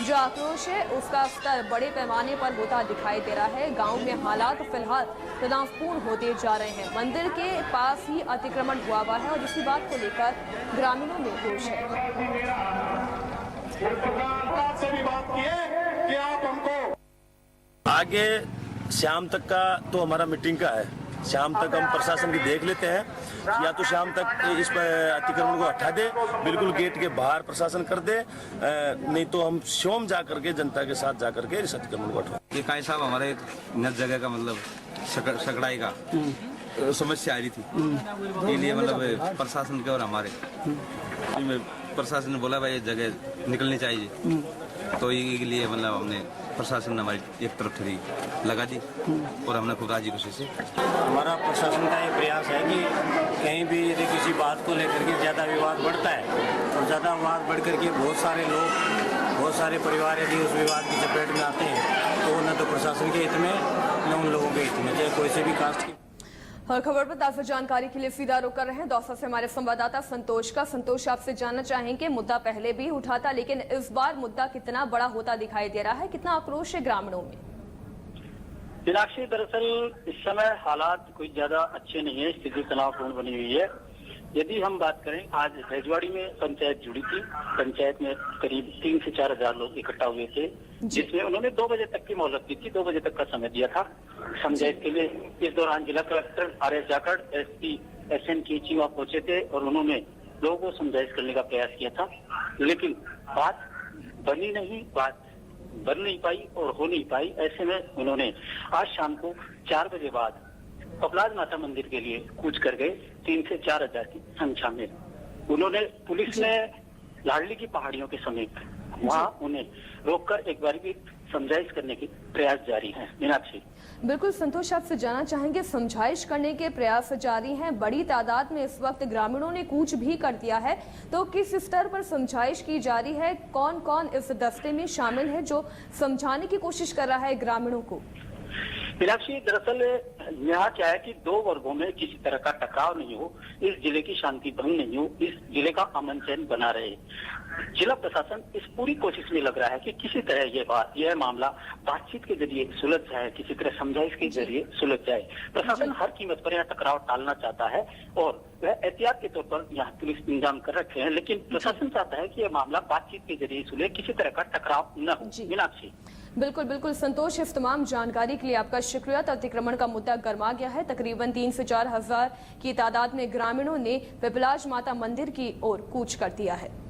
जो आक्रोश है उसका स्तर बड़े पैमाने पर होता दिखाई दे रहा है। गांव में हालात फिलहाल तनावपूर्ण होते जा रहे हैं। मंदिर के पास ही अतिक्रमण हुआ है और इसी बात को लेकर ग्रामीणों में रोष है। आगे शाम तक का तो हमारा मीटिंग का है। शाम तक हम प्रशासन की देख लेते हैं, या तो शाम तक इस अतिक्रमण को हटा दे, बिल्कुल गेट के बाहर प्रशासन कर दे, नहीं तो हम स्वयं जा करके जनता के साथ जा करके इस अतिक्रमण को हटा। ये काई साहब हमारे नर जगह का मतलब सकड़ाई का समस्या आ रही थी, ये लिए मतलब प्रशासन के और हमारे प्रशासन ने बोला भाई ये जगह निकलनी चाहिए, तो ये लिए मतलब हमने प्रशासन ने हमारी एक तरफ थोड़ी लगा दी और हमने खुद राजी खुशी से। हमारा प्रशासन का ये प्रयास है कि कहीं भी यदि किसी बात को लेकर के ज़्यादा विवाद बढ़ता है और ज़्यादा विवाद बढ़ करके बहुत सारे लोग, बहुत सारे परिवार यदि उस विवाद की चपेट में आते हैं तो न तो प्रशासन के हित में न उन लोगों के हित में, चाहे कोई से भी कास्ट की। हर खबर पर ताज़ा जानकारी के लिए सीधा रुख कर रहे हैं दौसा से हमारे संवाददाता संतोष का। संतोष, आपसे जानना चाहेंगे, मुद्दा पहले भी उठा था लेकिन इस बार मुद्दा कितना बड़ा होता दिखाई दे रहा है, कितना आक्रोश है ग्रामीणों में? मीनाक्षी, दरअसल इस समय हालात कोई ज्यादा अच्छे नहीं है, स्थिति तनावपूर्ण बनी हुई है। यदि हम बात करें, आज रजवाड़ी में पंचायत जुड़ी थी। पंचायत में करीब 3 से 4 हजार लोग इकट्ठा हुए थे, जिसमें उन्होंने 2 बजे तक की मोहलत दी थी। 2 बजे तक का समय दिया था समझाइश के लिए। इस दौरान जिला collector RS. Jakhar, SP SN कीची वहां पहुंचे थे और उन्होंने लोगों को समझाइश करने का प्रयास किया था, लेकिन बात बनी नहीं, बात बन नहीं पाई और हो नहीं पाई। ऐसे में उन्होंने आज शाम को 4 बजे बाद कपलाज माता मंदिर के लिए कूच कर गए। 3 से 4 हजार की संख्या में उन्होंने, पुलिस ने लाडली की पहाड़ियों के समीप वहां उन्हें रोककर एक बार भी समझाइश करने की प्रयास जारी है। मीनाक्षी, बिल्कुल संतोष, आपसे जानना चाहेंगे, समझाइश करने के प्रयास जारी हैं, बड़ी तादाद में इस वक्त ग्रामीणों ने कूच भी कर दिया है, तो किस स्तर पर समझाइश की जा रही है? कौन कौन इस दस्ते में शामिल है जो समझाने की कोशिश कर रहा है ग्रामीणों को? मीनाक्षी, दरअसल यहाँ क्या है कि 2 वर्गों में किसी तरह का टकराव नहीं हो, इस जिले की शांति भंग नहीं हो, इस जिले का अमन चैन बना रहे। जिला प्रशासन इस पूरी कोशिश में लग रहा है कि किसी तरह यह मामला बातचीत के जरिए सुलझ जाए, किसी तरह समझाइश के जरिए सुलझ जाए। प्रशासन हर कीमत पर यह टकराव टालना चाहता है और वह एहतियात के तौर पर यहाँ पुलिस इंतजाम कर रखे हैं, लेकिन प्रशासन चाहता है कि यह मामला बातचीत के जरिए सुलझे, किसी तरह का टकराव न हो। मीनाक्षी, बिल्कुल बिल्कुल संतोष, इस तमाम जानकारी के लिए आपका शुक्रिया। अतिक्रमण का मुद्दा गर्मा गया है। तकरीबन 3 से 4 हजार की तादाद में ग्रामीणों ने पिपलाज माता मंदिर की ओर कूच कर दिया है।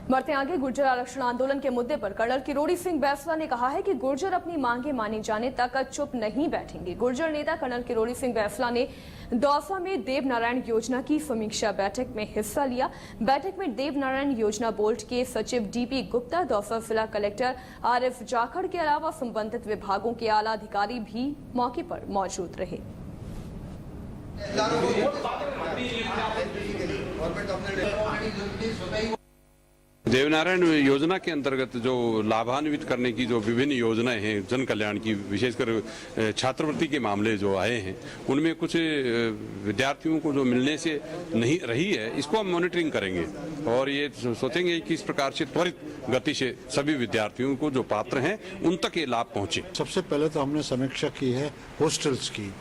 बढ़ते आगे, गुर्जर आरक्षण आंदोलन के मुद्दे पर कर्नल किरोड़ी सिंह बैसला ने कहा है कि गुर्जर अपनी मांगे माने जाने तक चुप नहीं बैठेंगे। गुर्जर नेता कर्नल किरोड़ी सिंह बैसला ने दौसा में देवनारायण योजना की समीक्षा बैठक में हिस्सा लिया। बैठक में देवनारायण योजना बोर्ड के सचिव DP गुप्ता, दौसा जिला कलेक्टर RF जाखड़ के अलावा संबंधित विभागों के आला अधिकारी भी मौके पर मौजूद रहे। देवनारायण योजना के अंतर्गत जो लाभान्वित करने की जो विभिन्न योजनाएं हैं जन कल्याण की, विशेषकर छात्रवृत्ति के मामले जो आए हैं, उनमें कुछ विद्यार्थियों को जो मिलने से नहीं रही है, इसको हम मॉनिटरिंग करेंगे और ये सोचेंगे कि इस प्रकार से त्वरित गति से सभी विद्यार्थियों को जो पात्र हैं उन तक ये लाभ पहुंचे। सबसे पहले तो हमने समीक्षा की है हॉस्टल्स की।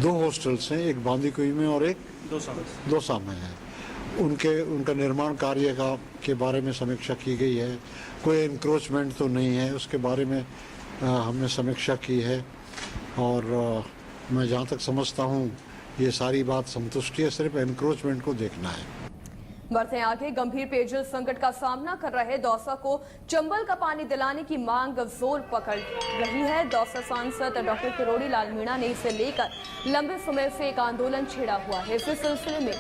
2 हॉस्टल्स हैं, एक बांदीकुई में और एक दौसा में है। उनका निर्माण कार्य के बारे में समीक्षा की गई है। कोई इंक्रोचमेंट तो नहीं है, उसके बारे में हमने समीक्षा की है और मैं जहाँ तक समझता हूँ ये सारी बात संतुष्टि है, सिर्फ इंक्रोचमेंट को देखना है। बढ़ते आगे, गंभीर पेयजल संकट का सामना कर रहे दौसा को चंबल का पानी दिलाने की मांग जोर पकड़ रही है। दौसा सांसद डॉक्टर किरोड़ी लाल मीणा ने इसे लेकर लंबे समय से एक आंदोलन छेड़ा हुआ है। इस सिलसिले में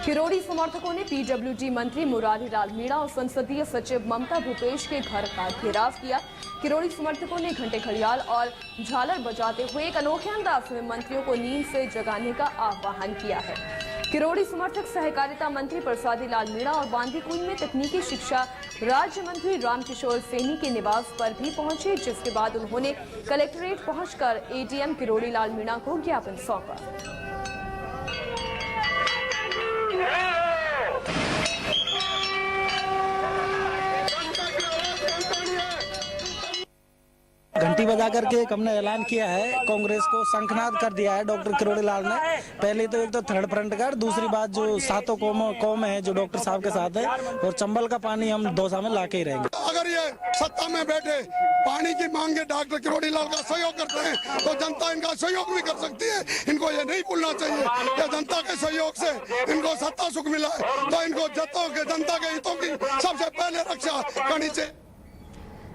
किरोड़ी समर्थकों ने PWD मंत्री मुरारी लाल मीणा और संसदीय सचिव ममता भूपेश के घर का घेराव किया। किरोड़ी समर्थकों ने घंटे घड़ियाल और झालर बजाते हुए एक अनोखे अंदाज में मंत्रियों को नींद से जगाने का आह्वान किया है। किरोड़ी समर्थक सहकारिता मंत्री प्रसादी लाल मीणा और बांदीकुई में तकनीकी शिक्षा राज्य मंत्री रामकिशोर सैनी के निवास पर भी पहुंचे, जिसके बाद उन्होंने कलेक्ट्रेट पहुंचकर ADM किरोड़ी लाल मीणा को ज्ञापन सौंपा। घंटी बजा करके एक हमने ऐलान किया है, कांग्रेस को शंखनाद कर दिया है डॉक्टर किरोड़ी लाल ने। पहले तो एक तो थर्ड फ्रंट का, दूसरी बात जो सातों कौम है जो डॉक्टर साहब के साथ है, और चंबल का पानी हम दौसा में लाके ही रहेंगे। अगर ये सत्ता में बैठे पानी की मांग डॉक्टर किरोड़ी लाल का सहयोग करते हैं तो जनता इनका सहयोग भी कर सकती है। इनको ये नहीं भूलना चाहिए कि जनता के सहयोग से इनको सत्ता सुख मिला है, तो इनको जनता के हितों की सबसे पहले रक्षा करनी चाहिए।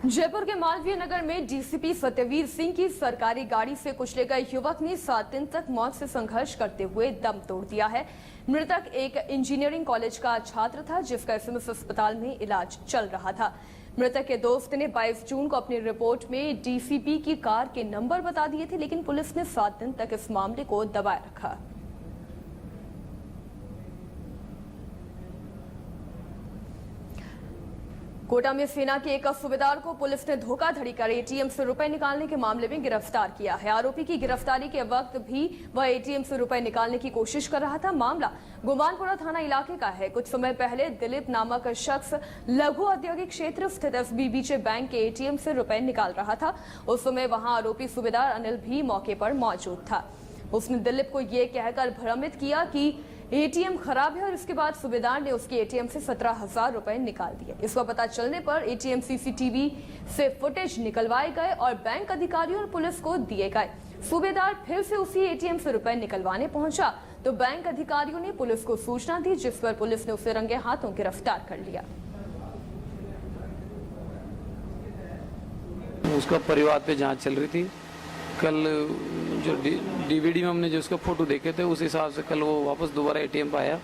जयपुर के मालवीय नगर में डीसीपी सत्यवीर सिंह की सरकारी गाड़ी से कुचले गए युवक ने 7 दिन तक मौत से संघर्ष करते हुए दम तोड़ दिया है। मृतक एक इंजीनियरिंग कॉलेज का छात्र था जिसका एसएमएस अस्पताल में इलाज चल रहा था। मृतक के दोस्त ने 22 जून को अपनी रिपोर्ट में डीसीपी की कार के नंबर बता दिए थे, लेकिन पुलिस ने 7 दिन तक इस मामले को दबाए रखा। कोटा में सेना के एक सूबेदार को पुलिस ने धोखाधड़ी कर एटीएम से रुपए निकालने के मामले में गिरफ्तार किया है। आरोपी की गिरफ्तारी के वक्त भी वह एटीएम से रुपए निकालने की कोशिश कर रहा था। मामला गुमानपुरा थाना इलाके का है। कुछ समय पहले दिलीप नामक शख्स लघु औद्योगिक क्षेत्र स्थित एसबीबीजे बैंक के एटीएम से रुपए निकाल रहा था। उस समय वहां आरोपी सूबेदार अनिल भी मौके पर मौजूद था। उसने दिलीप को यह कहकर भ्रमित किया कि एटीएम खराब है और इसके बाद सूबेदार ने उसके एटीएम से 17,000 रुपए निकाल दिए। इसका पता चलने पर एटीएम सीसीटीवी से फुटेज निकलवाए गए और बैंक अधिकारियों और पुलिस को दिए गए। सूबेदार फिर से उसी एटीएम से रुपए निकलवाने पहुंचा तो बैंक अधिकारियों ने पुलिस को सूचना दी, जिस पर पुलिस ने उसे रंगे हाथों गिरफ्तार कर लिया। उसका परिवार पे जांच चल रही थी। कल जो डीवीडी में हमने जो उसका फोटो देखे थे उस हिसाब से कल वो वापस दोबारा एटीएम पे आया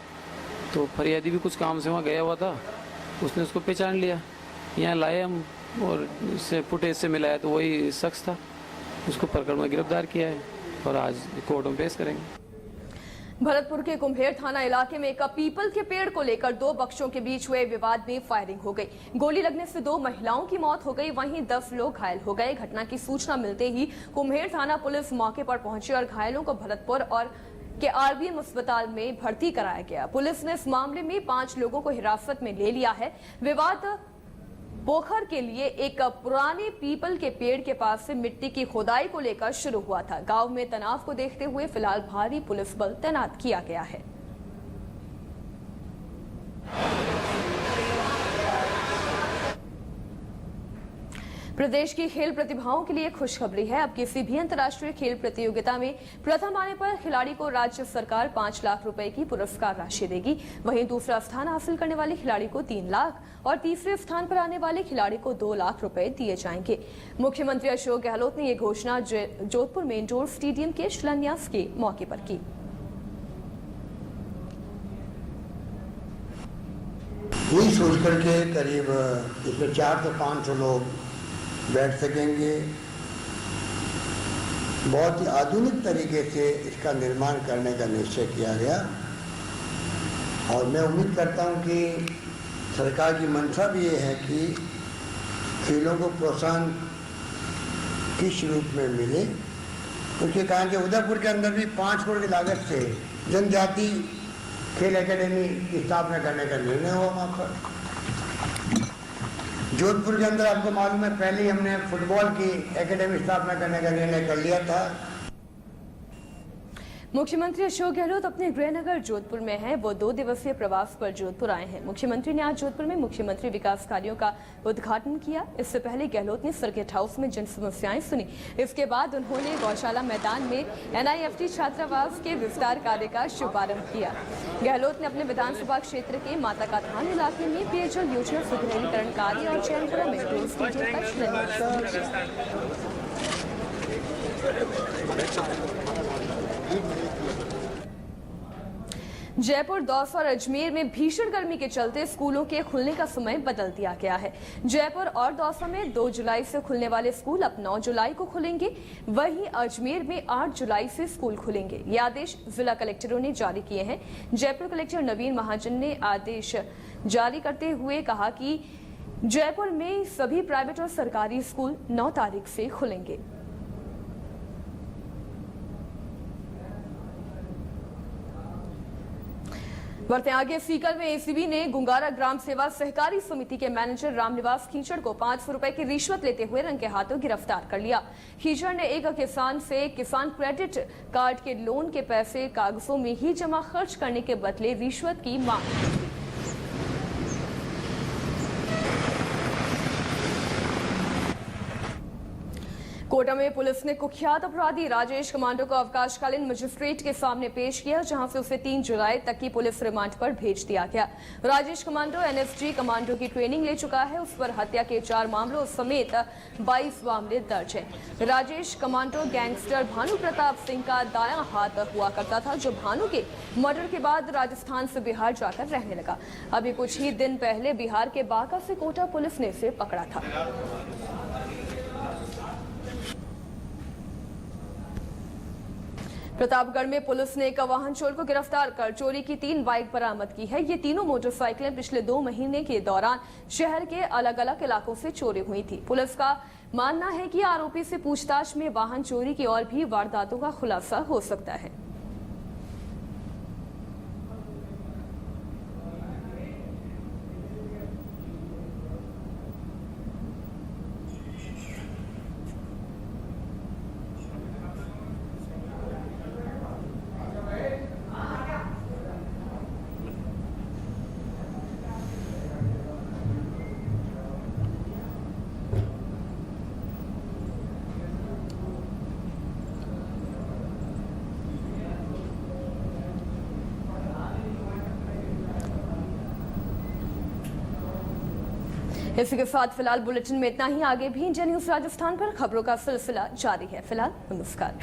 तो फरियादी भी कुछ काम से वहाँ गया हुआ था, उसने उसको पहचान लिया। यहाँ लाए हम और उससे फुटेज से मिलाया तो वही शख्स था। उसको पकड़ में गिरफ्तार किया है और आज कोर्ट में पेश करेंगे। भरतपुर के कुम्हेर थाना इलाके में एक पीपल के पेड़ को लेकर 2 पक्षों के बीच हुए विवाद में फायरिंग हो गई। गोली लगने से 2 महिलाओं की मौत हो गई, वहीं 10 लोग घायल हो गए। घटना की सूचना मिलते ही कुम्हेर थाना पुलिस मौके पर पहुंची और घायलों को भरतपुर और के आरबीएम अस्पताल में भर्ती कराया गया। पुलिस ने इस मामले में 5 लोगों को हिरासत में ले लिया है। विवाद पोखर के लिए एक पुराने पीपल के पेड़ के पास से मिट्टी की खुदाई को लेकर शुरू हुआ था। गांव में तनाव को देखते हुए फिलहाल भारी पुलिस बल तैनात किया गया है। प्रदेश की खेल प्रतिभाओं के लिए खुशखबरी है। अब किसी भी अंतर्राष्ट्रीय खेल प्रतियोगिता में प्रथम आने पर खिलाड़ी को राज्य सरकार 5 लाख रुपए की पुरस्कार राशि देगी। वहीं दूसरा स्थान हासिल करने वाले खिलाड़ी को 3 लाख और तीसरे स्थान पर आने वाले खिलाड़ी को 2 लाख रुपए दिए जाएंगे। मुख्यमंत्री अशोक गहलोत ने ये घोषणा जोधपुर में इंडोर स्टेडियम के शिलान्यास के मौके पर की। पूरी सोच करके करीब इसमें 400 से 500 लोग बैठ सकेंगे। बहुत ही आधुनिक तरीके से इसका निर्माण करने का निश्चय किया गया और मैं उम्मीद करता हूं कि सरकार की मंशा भी ये है कि खेलों को प्रोत्साहन किस रूप में मिले। क्योंकि कहा कि उदयपुर के अंदर भी 5 करोड़ की लागत से जनजाति खेल एकेडमी की स्थापना करने का निर्णय हुआ वहाँ पर। जोधपुर के अंदर आपको मालूम है पहले ही हमने फुटबॉल की एकेडमी स्थापना करने का निर्णय कर लिया था। मुख्यमंत्री अशोक गहलोत अपने गृहनगर जोधपुर में हैं। वो 2 दिवसीय प्रवास पर जोधपुर आए हैं। मुख्यमंत्री ने आज जोधपुर में मुख्यमंत्री विकास कार्यों का उद्घाटन किया। इससे पहले गहलोत ने सर्किट हाउस में जन समस्याएं सुनी। इसके बाद उन्होंने गौशाला मैदान में एनआईएफटी छात्रावास के विस्तार कार्य का शुभारंभ किया। गहलोत ने अपने विधानसभा क्षेत्र के माता का थान इलाके में पेयजल योजना सुदृढ़ीकरण कार्य और चैनपुरा में इंडोर स्टेडियम का शिलान्यास किया। जयपुर, दौसा और अजमेर में भीषण गर्मी के चलते स्कूलों के खुलने का समय बदल दिया गया है। जयपुर और दौसा में 2 जुलाई से खुलने वाले स्कूल अब 9 जुलाई को खुलेंगे। वहीं अजमेर में 8 जुलाई से स्कूल खुलेंगे। ये आदेश जिला कलेक्टरों ने जारी किए हैं। जयपुर कलेक्टर नवीन महाजन ने आदेश जारी करते हुए कहा कि जयपुर में सभी प्राइवेट और सरकारी स्कूल 9 तारीख से खुलेंगे। बढ़ते आगे, सीकर में एसीबी ने गुंगारा ग्राम सेवा सहकारी समिति के मैनेजर रामनिवास खींचड़ को 500 रुपए की रिश्वत लेते हुए रंगे हाथों गिरफ्तार कर लिया। खींचड़ ने एक किसान से किसान क्रेडिट कार्ड के लोन के पैसे कागजों में ही जमा खर्च करने के बदले रिश्वत की मांग की थी। कोटा में पुलिस ने कुख्यात अपराधी राजेश कमांडो को अवकाशकालीन मजिस्ट्रेट के सामने पेश किया, जहां से उसे 3 जुलाई तक की पुलिस रिमांड पर भेज दिया गया। राजेश कमांडो एनएसजी कमांडो की ट्रेनिंग ले चुका है। उस पर हत्या के 4 मामलों समेत 22 मामले दर्ज हैं। राजेश कमांडो गैंगस्टर भानु प्रताप सिंह का दायां हाथ हुआ करता था, जो भानु के मर्डर के बाद राजस्थान से बिहार जाकर रहने लगा। अभी कुछ ही दिन पहले बिहार के बांका से कोटा पुलिस ने इसे पकड़ा था। प्रतापगढ़ में पुलिस ने एक वाहन चोर को गिरफ्तार कर चोरी की 3 बाइक बरामद की है। ये तीनों मोटरसाइकिलें पिछले 2 महीने के दौरान शहर के अलग अलग इलाकों से चोरी हुई थी। पुलिस का मानना है कि आरोपी से पूछताछ में वाहन चोरी की और भी वारदातों का खुलासा हो सकता है। इसी के साथ फिलहाल बुलेटिन में इतना ही। आगे भी इंडिया न्यूज राजस्थान पर खबरों का सिलसिला जारी है। फिलहाल नमस्कार।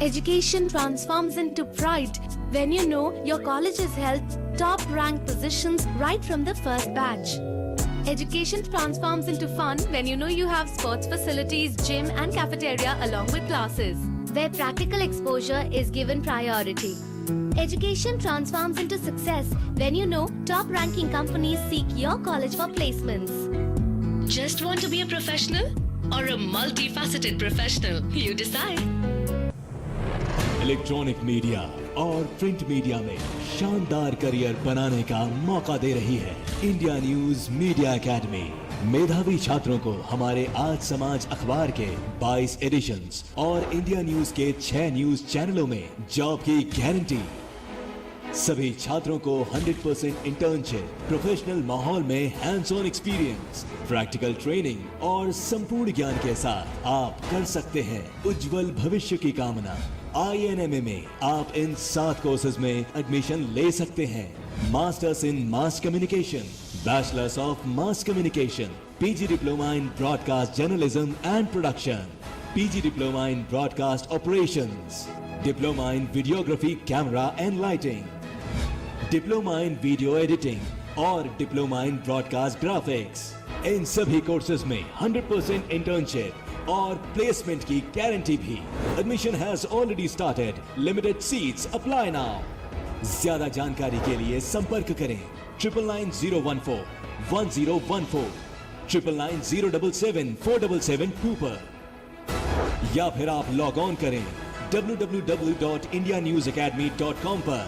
Education transforms into pride when you know your college has held top ranked positions right from the first batch. Education transforms into fun when you know you have sports facilities, gym and cafeteria along with classes, where practical exposure is given priority. Education transforms into success when you know top ranking companies seek your college for placements. Just want to be a professional or a multifaceted professional? You decide. Electronic media और print media में शानदार career बनाने का मौका दे रही है India news media academy. मेधावी छात्रों को हमारे आज समाज अखबार के 22 एडिशंस और इंडिया न्यूज के 6 न्यूज चैनलों में जॉब की गारंटी। सभी छात्रों को 100% इंटर्नशिप, प्रोफेशनल माहौल में hands on experience, practical training और संपूर्ण ज्ञान के साथ आप कर सकते हैं उज्जवल भविष्य की कामना। INMA में आप इन 7 कोर्सेज में एडमिशन ले सकते हैं। Masters in mass communication, bachelors of mass communication, PG diploma in broadcast journalism and production, PG diploma in broadcast operations, diploma in videography camera and lighting, diploma in video editing और diploma in broadcast graphics. इन सभी courses में 100% internship और placement की guarantee भी। Admission has already started, limited seats apply now. ज्यादा जानकारी के लिए संपर्क करें 999014 1014, 9990777477 पर, या फिर आप लॉग ऑन करें www.indianewsacademy.com पर।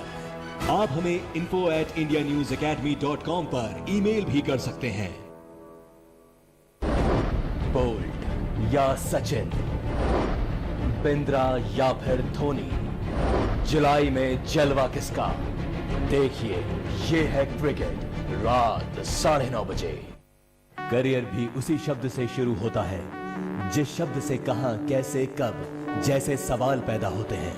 आप हमें info@indianewsacademy.com पर ईमेल भी कर सकते हैं। बोल्ट या सचिन, बिंद्रा या फिर धोनी, जुलाई में जलवा किसका? देखिए ये है क्रिकेट, रात 9:30 बजे। करियर भी उसी शब्द से शुरू होता है जिस शब्द से कहां, कैसे, कब जैसे सवाल पैदा होते हैं।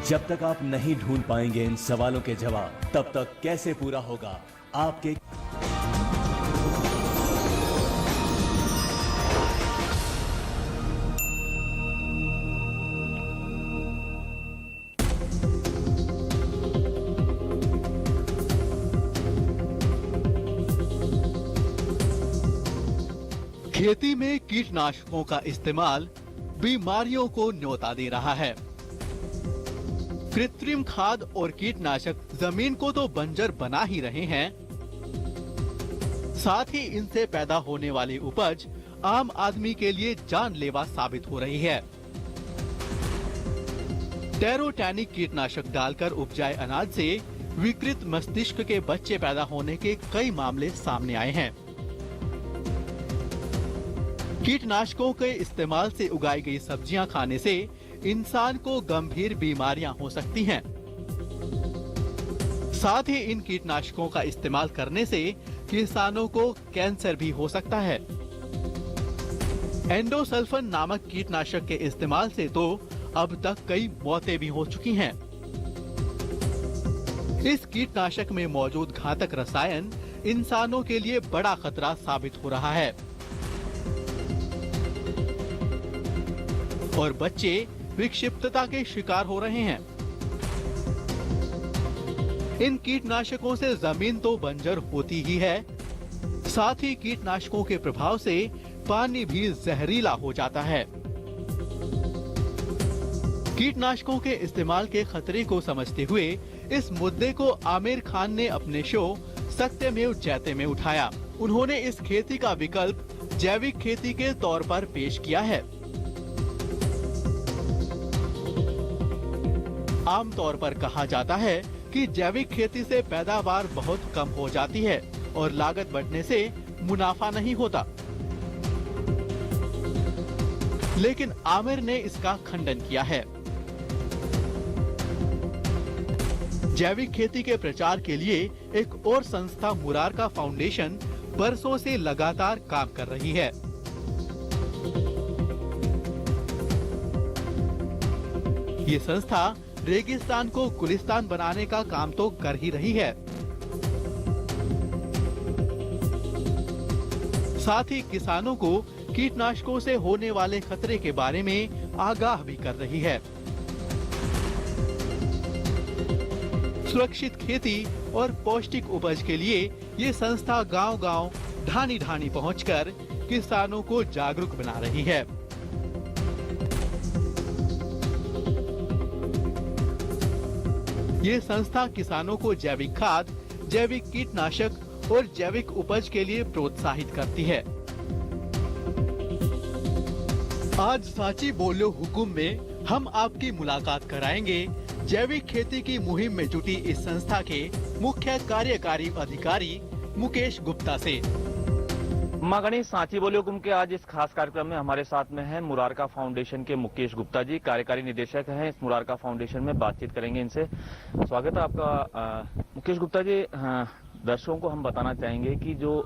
जब तक आप नहीं ढूंढ पाएंगे इन सवालों के जवाब, तब तक कैसे पूरा होगा आपके खेती में कीटनाशकों का इस्तेमाल बीमारियों को न्योता दे रहा है। कृत्रिम खाद और कीटनाशक जमीन को तो बंजर बना ही रहे हैं, साथ ही इनसे पैदा होने वाली उपज आम आदमी के लिए जानलेवा साबित हो रही है। टेरोटैनिक कीटनाशक डालकर उपजाए अनाज से विकृत मस्तिष्क के बच्चे पैदा होने के कई मामले सामने आए हैं। कीटनाशकों के इस्तेमाल से उगाई गई सब्जियां खाने से इंसान को गंभीर बीमारियां हो सकती हैं। साथ ही इन कीटनाशकों का इस्तेमाल करने से किसानों को कैंसर भी हो सकता है। एंडोसल्फान नामक कीटनाशक के इस्तेमाल से तो अब तक कई मौतें भी हो चुकी हैं। इस कीटनाशक में मौजूद घातक रसायन इंसानों के लिए बड़ा खतरा साबित हो रहा है और बच्चे विक्षिप्तता के शिकार हो रहे हैं। इन कीटनाशकों से जमीन तो बंजर होती ही है, साथ ही कीटनाशकों के प्रभाव से पानी भी जहरीला हो जाता है। कीटनाशकों के इस्तेमाल के खतरे को समझते हुए इस मुद्दे को आमिर खान ने अपने शो सत्यमेव जयते में उठाया। उन्होंने इस खेती का विकल्प जैविक खेती के तौर पर पेश किया है। आमतौर पर कहा जाता है कि जैविक खेती से पैदावार बहुत कम हो जाती है और लागत बढ़ने से मुनाफा नहीं होता, लेकिन आमिर ने इसका खंडन किया है। जैविक खेती के प्रचार के लिए एक और संस्था मुरारका फाउंडेशन बरसों से लगातार काम कर रही है। ये संस्था रेगिस्तान को गुलिस्तान बनाने का काम तो कर ही रही है, साथ ही किसानों को कीटनाशकों से होने वाले खतरे के बारे में आगाह भी कर रही है। सुरक्षित खेती और पौष्टिक उपज के लिए ये संस्था गांव-गांव, ढानी-ढानी पहुंचकर किसानों को जागरूक बना रही है। ये संस्था किसानों को जैविक खाद, जैविक कीटनाशक और जैविक उपज के लिए प्रोत्साहित करती है। आज साची बोलो हुकुम में हम आपकी मुलाकात कराएंगे जैविक खेती की मुहिम में जुटी इस संस्था के मुख्य कार्यकारी अधिकारी मुकेश गुप्ता से। मां गणेश, सांची बोले हुकुम के आज इस खास कार्यक्रम में हमारे साथ में हैं मुरारका फाउंडेशन के मुकेश गुप्ता जी, कार्यकारी निदेशक हैं इस मुरारका फाउंडेशन में। बातचीत करेंगे इनसे। स्वागत है आपका मुकेश गुप्ता जी। दर्शकों को हम बताना चाहेंगे कि जो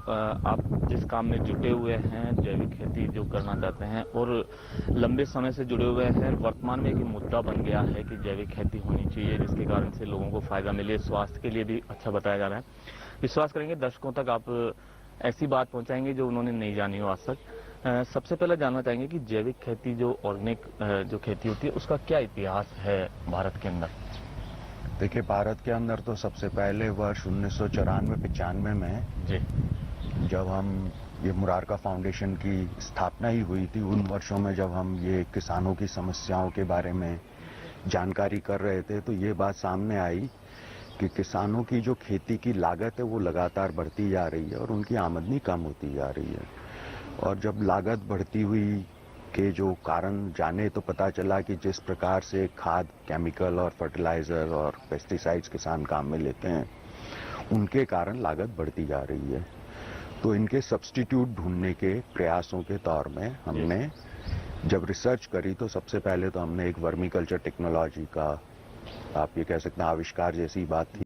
आप जिस काम में जुटे हुए हैं, जैविक खेती जो करना चाहते हैं और लंबे समय से जुड़े हुए हैं, वर्तमान में एक मुद्दा बन गया है कि जैविक खेती होनी चाहिए जिसके कारण से लोगों को फायदा मिले, स्वास्थ्य के लिए भी अच्छा बताया जा रहा है। विश्वास करेंगे दर्शकों तक आप ऐसी बात पहुंचाएंगे जो उन्होंने नहीं जानी हो आज तक। सबसे पहले जानना चाहेंगे कि जैविक खेती जो ऑर्गेनिक जो खेती होती है उसका क्या इतिहास है भारत के अंदर? देखिए, भारत के अंदर तो सबसे पहले वर्ष 1994-95 में जी, जब हम ये मुरारका फाउंडेशन की स्थापना ही हुई थी, उन वर्षों में जब हम ये किसानों की समस्याओं के बारे में जानकारी कर रहे थे तो ये बात सामने आई कि किसानों की जो खेती की लागत है वो लगातार बढ़ती जा रही है और उनकी आमदनी कम होती जा रही है। और जब लागत बढ़ती हुई के जो कारण जाने तो पता चला कि जिस प्रकार से खाद, केमिकल और फर्टिलाइजर और पेस्टिसाइड्स किसान काम में लेते हैं उनके कारण लागत बढ़ती जा रही है। तो इनके सब्स्टिट्यूट ढूंढने के प्रयासों के तौर में हमने जब रिसर्च करी तो सबसे पहले तो हमने एक वर्मी कल्चर टेक्नोलॉजी का, आप ये कह सकते हैं, आविष्कार जैसी बात थी।